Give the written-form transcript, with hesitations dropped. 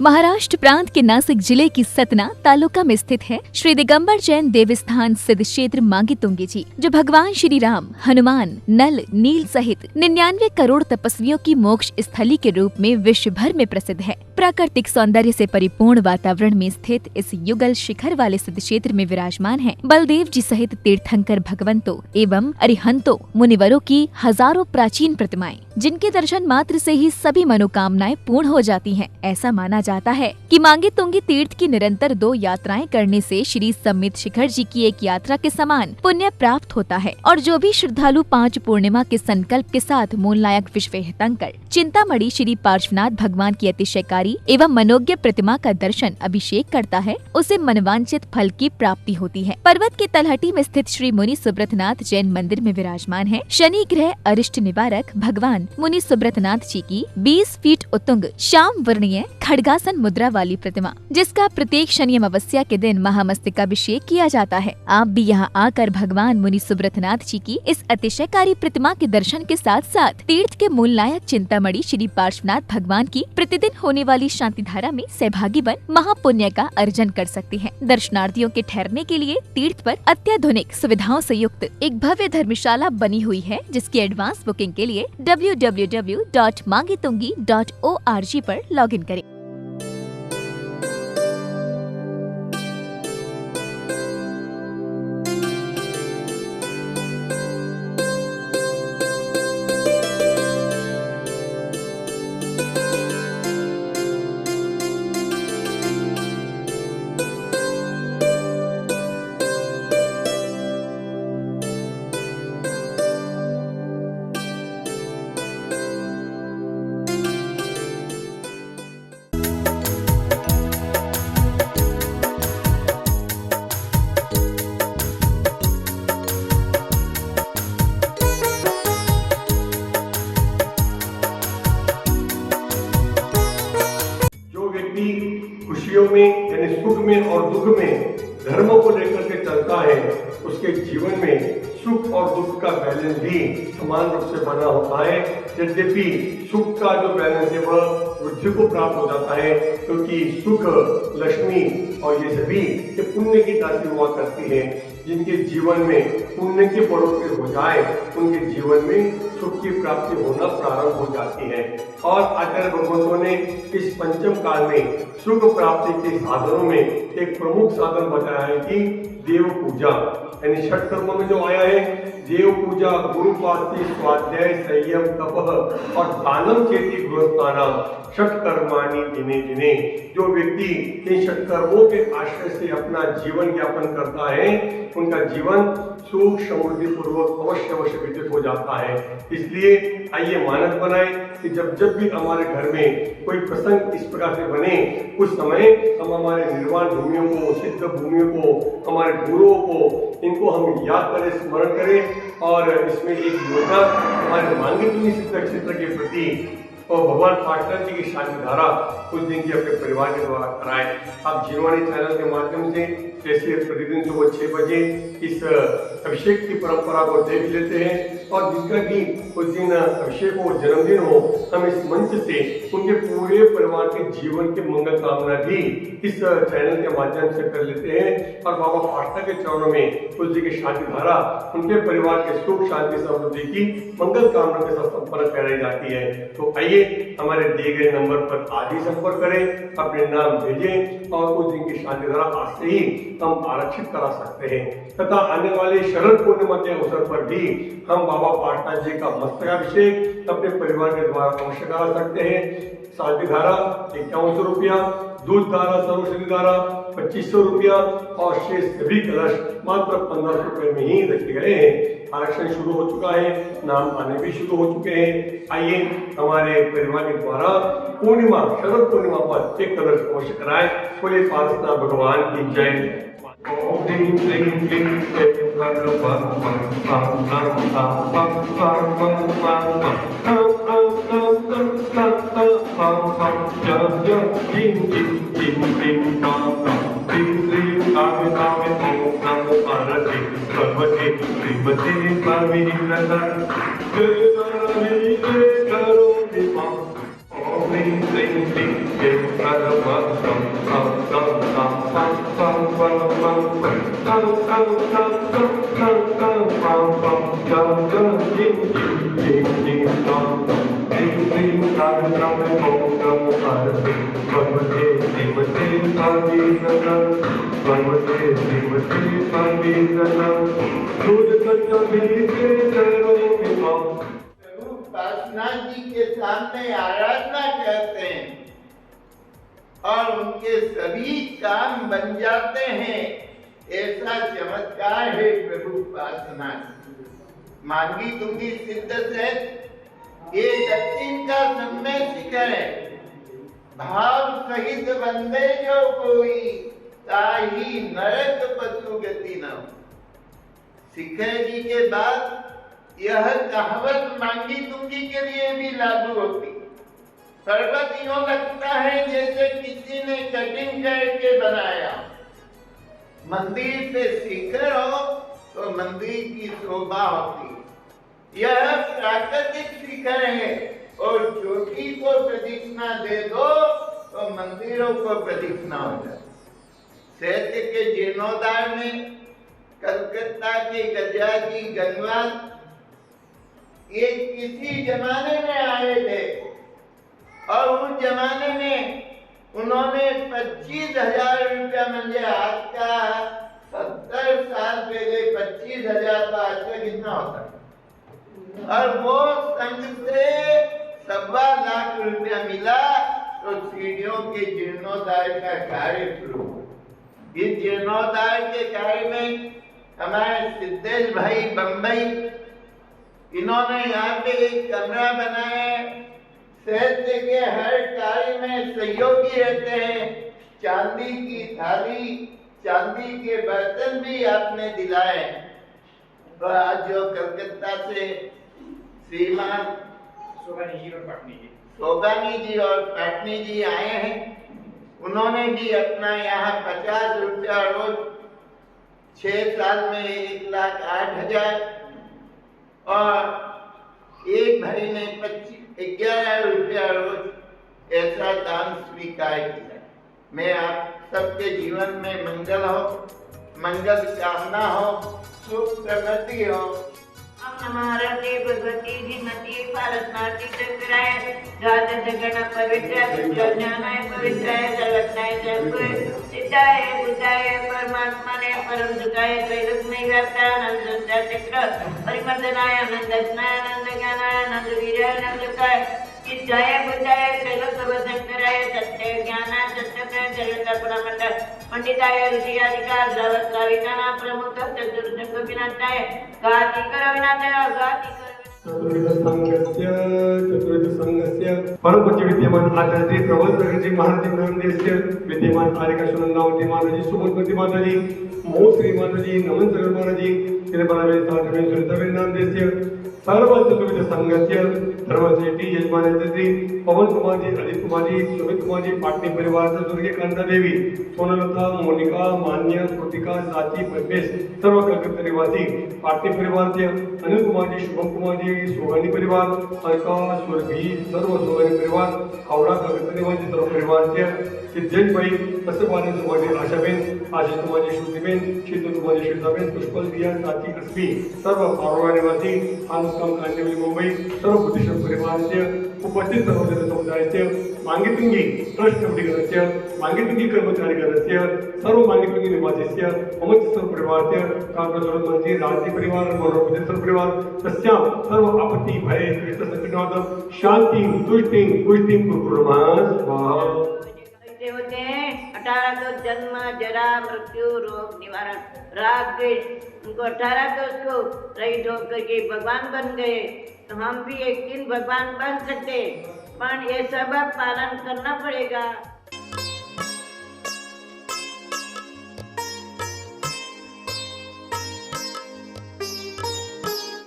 महाराष्ट्र प्रांत के नासिक जिले की सतना तालुका में स्थित है श्री दिगंबर जैन देवस्थान सिद्ध क्षेत्र मांगी तुंगी जी, जो भगवान श्री राम, हनुमान, नल, नील सहित 99 करोड़ तपस्वियों की मोक्ष स्थली के रूप में विश्व भर में प्रसिद्ध है। प्राकृतिक सौंदर्य से परिपूर्ण वातावरण में स्थित इस युगल शिखर वाले सिद्ध क्षेत्र में विराजमान है बलदेव जी सहित तीर्थंकर भगवंतों एवं अरिहंतों मुनिवरों की हजारों प्राचीन प्रतिमाएं, जिनके दर्शन मात्र से ही सभी मनोकामनाएं पूर्ण हो जाती हैं। ऐसा माना जाता है कि मांगी तुंगी तीर्थ की निरंतर 2 यात्राएं करने से श्री सम्मित शिखर जी की एक यात्रा के समान पुण्य प्राप्त होता है और जो भी श्रद्धालु 5 पूर्णिमा के संकल्प के साथ मूलनायक विश्वहेतंकर चिंतामणि श्री पार्श्वनाथ भगवान की अतिशयकारी एवं मनोज्ञ प्रतिमा का दर्शन अभिषेक करता है, उसे मनवांचित फल की प्राप्ति होती है। पर्वत के तलहटी में स्थित श्री मुनि सुब्रतनाथ जैन मंदिर में विराजमान है शनि ग्रह अरिष्ट निवारक भगवान मुनि सुब्रतनाथ जी की 20 फीट उत्तुंग श्याम वर्णीय खड्गासन मुद्रा वाली प्रतिमा, जिसका प्रत्येक शनि अमावस्या के दिन महामस्तकाभिषेक किया जाता है। आप भी यहाँ आकर भगवान मुनि सुब्रतनाथ जी की इस अतिशयकारी प्रतिमा के दर्शन के साथ साथ तीर्थ के मूल नायक चिंतामणि श्री पार्श्वनाथ भगवान की प्रतिदिन होने वाली शांति धारा में सहभागी बन महापुण्य का अर्जन कर सकते हैं। दर्शनार्थियों के ठहरने के लिए तीर्थ पर अत्याधुनिक सुविधाओं से युक्त एक भव्य धर्मशाला बनी हुई है, जिसकी एडवांस बुकिंग के लिए www.mangitungi.org पर लॉगिन करें। खुशियों में यानी सुख में और दुख में धर्मों को लेकर के चलता है, उसके जीवन में सुख और दुख का बैलेंस भी समान रूप से बना होता है। यद्यपि सुख का जो बैलेंस है वह वृद्धि को प्राप्त हो जाता है, क्योंकि सुख, लक्ष्मी और ये सभी ये पुण्य की राशि हुआ करती है। जिनके जीवन में पुण्य की बढ़ोतरी हो जाए, उनके जीवन में सुख की प्राप्ति होना प्रारंभ हो जाती है। और आचार्य भगवंतों ने इस पंचम काल में सुख प्राप्ति के साधनों में एक प्रमुख साधन बताया है कि देव पूजा, यानी षट कर्मों में जो आया है देव पूजा, गुरु पार्ति, स्वाध्याय, संयम, तप और दानम चेती गृहस्थानाम षट कर्माणि दिने दिने। जो व्यक्ति इन षट कर्मों के आश्रय से अपना जीवन यापन करता है, उनका जीवन सुख समृद्धि पूर्वक अवश्य व्यतीत हो जाता है। इसलिए आइए मानक बनाए कि जब भी हमारे घर में कोई प्रसंग इस प्रकार से बने, उस समय हम हमारे निर्वाण भूमियों को, सिद्ध भूमियों को, हमारे गुरुओं को, इनको हम याद करें, स्मरण करें और इसमें एक योजना हमारे मांगी तुंगी सिद्ध क्षेत्र के प्रति और भगवान पार्टनर जी की शांति धारा कुछ दिन की अपने परिवार के द्वारा कराएं। आप जीववाणी चैनल के माध्यम से जैसे प्रतिदिन सुबह 6 बजे इस अभिषेक की परंपरा को देख लेते हैं और जिसका भी उस दिन अभिषेक हो, जन्मदिन हो, हम इस मंच से उनके पूरे परिवार के जीवन की मंगल कामना भी इस चैनल के माध्यम से कर लेते हैं और बाबा पार्टनर के चरणों में उस जी की शांति धारा उनके परिवार के सुख शांति समृद्धि की मंगल कामना के साथ संपन्न कराई जाती है। तो आइए हमारे दिए गए नंबर पर आज ही संपर्क करें, अपने नाम भेजें और उस दिन की शांति धारा आज से ही हम आरक्षित करा सकते हैं। तथा आने वाले शरद पूर्णिमा के अवसर पर भी हम बाबा पार्टनर जी का मस्तकाभिषेक अपने परिवार के द्वारा अवश्य करा सकते हैं। शांति धारा 5100 रुपया, दूध धारा, सर्वसिद्धि धारा 2500 रुपया और शेष सभी कलश मात्र 1500 रुपए में ही रखे गए हैं। आरक्षण शुरू हो चुका है, नाम आने भी शुरू हो चुके हैं। आइए हमारे परिवार के द्वारा पूर्णिमा, शरद पूर्णिमा पर एक कलश अवश्य कराएं। बोले पार्श्वनाथ भगवान की जय। क्लीं क्लीं क्लीं क्लीं परमात्मं तं तं तं पं पं पं पं पं तं तं तं तं तं तं पं पं तं तं क्लीं क्लीं क्लीं क्लीं तं क्लीं क्लीं तं तं ॐ नमो पार्वती भगवते श्रीमते भागीरथं भगवते श्रीमते भागीरथं दूध सत्य भीते करोमि मां। पार्श्वनाथ जी के सामने आराधना करते हैं और उनके सभी काम बन जाते हैं। ऐसा चमत्कार है प्रभु पार्श्वनाथ। मांगी तुंगी सिद्ध से ये दक्षिण का सम्य शिखर है। भाव सहित बंदे जो कोई ताही नरक पशु गति न हो। शिखर जी के बाद यह कहावत मांगी तुंगी के लिए भी लागू होती। पर्वत यूं लगता है जैसे किसी ने कटिंग करके बनाया। मंदिर पे शिखर हो तो मंदिर की शोभा होती। यह प्राकृतिक शिखर है और चोटी को प्रदक्षिणा दे दो तो मंदिरों को प्रदक्षिणा हो जाए। शहर के जीर्णोद्धार में कलकत्ता के गजाजी गंगवाल ये किसी जमाने में आए थे और उस जमाने में उन्होंने 25,000 रुपया म्हणजे आज का 70 साल पहले 25,000 तो आज का कितना होता है। और वो संघ से 1.25 लाख रुपया मिला तो सीढ़ियों के जीर्णोद्धार का कार्य शुरू हुआ। इस जीर्णोद्धार के कार्य में हमारे सिद्धेश भाई बम्बई इन्होंने यहाँ पे एक कमरा बनाया है। साहित्य के हर कार्य में सहयोगी रहते हैं। चांदी की थाली चांदी के बर्तन भी आपने दिलाए। तो आज जो कलकत्ता से श्रीमान सोगानी जी और पाटनी जी आए हैं उन्होंने भी अपना यहाँ 50 रुपया रोज 6 साल में 1,08,000 और एक भाई ने 11 रुपया रोज ऐसा दान स्वीकार किया। मैं आप सबके जीवन में मंगल हो, मंगल कामना हो, सुख प्रगति हो। नमः भगवती श्रीमती पारसनाथी चक्राय राजगण पवित्राय ज्ञानाय पवित्राय सर्वज्ञाय जगुय सिद्धाय बुद्धाय परमात्मने परम सुखाय त्रैलोक्यमय व्याप्तानंद चक्र परिमर्दनाय आनंदनाय आनंद ज्ञानाय आनंद वीर्याय आनंद काय सिद्धाय बुद्धाय त्रैलोक्यवशंकराय सत्य ज्ञानाय सत्यप्रय जगत्तपरमंड पंडिताय ऋषि अधिकार द्रवस्राविकाना प्रमुख चतुर्दश विनाशाय गाति करविनाशाय गाति चतुर्विध संघस्य परम पूज्य विद्यमान आचार्य प्रबोधनजी महाराज नामदेस्य विद्यमान आर्यकाशनंदा माताजी सुबोधमती माताजी मोह श्री माताजी नमन सगर महाराजी तिरुपति साधवे सुरतवे नामदेस्य सर्व चतुर्विध संघस्य धर्मसेठी यजमानी पवन कुमार जी अजित कुमार जी सुमित कुमार जी पाटनी परिवार से दुर्गे कांता देवी सोनलता मोनिका मान्य कृतिका साची परमेश सर्व कलकत्ता निवासी पाटनी परिवार से अनिल कुमार जी शुभम कुमार जी सोगानी परिवार अलका सुरभि सर्व सोगानी परिवार हावड़ा कलकत्ता निवासी सर्व परिवार से सिद्धेश भाई सत्यपालन कुमार जी आशाबेन आशीष कुमार जी श्रुतिबेन शीतल कुमार जी श्वेताबेन पुष्पल दिया साची अस्मी सर्व पारोड़ा निवासी आनुष्काम कांदिवली मुंबई सर्व बुद्धिस्ट परिवार से उपस्थित सर्व समुदाय से मांगीतुंगी ट्रस्ट कमिटी गणस्य मांगीतुंगी कर्मचारी गणस्य सर्व मांगीतुंगी निवासी से अमच सर्व परिवार से कांग्रेस मंत्री राज्य परिवार मनोरंजन सर्व परिवार तस्यां सर्व आपत्ति भय कृष्ण संकटनादम शांति तुष्टि पुष्टि कुर्मः स्वाहा। होते हैं 18 को जन्म जरा मृत्यु रोग निवारण राग द्वेष उनको 18 को उसको रहित होकर के भगवान बन गए। तो हम भी एक दिन भगवान बन सकते, पर ये सब पालन करना पड़ेगा।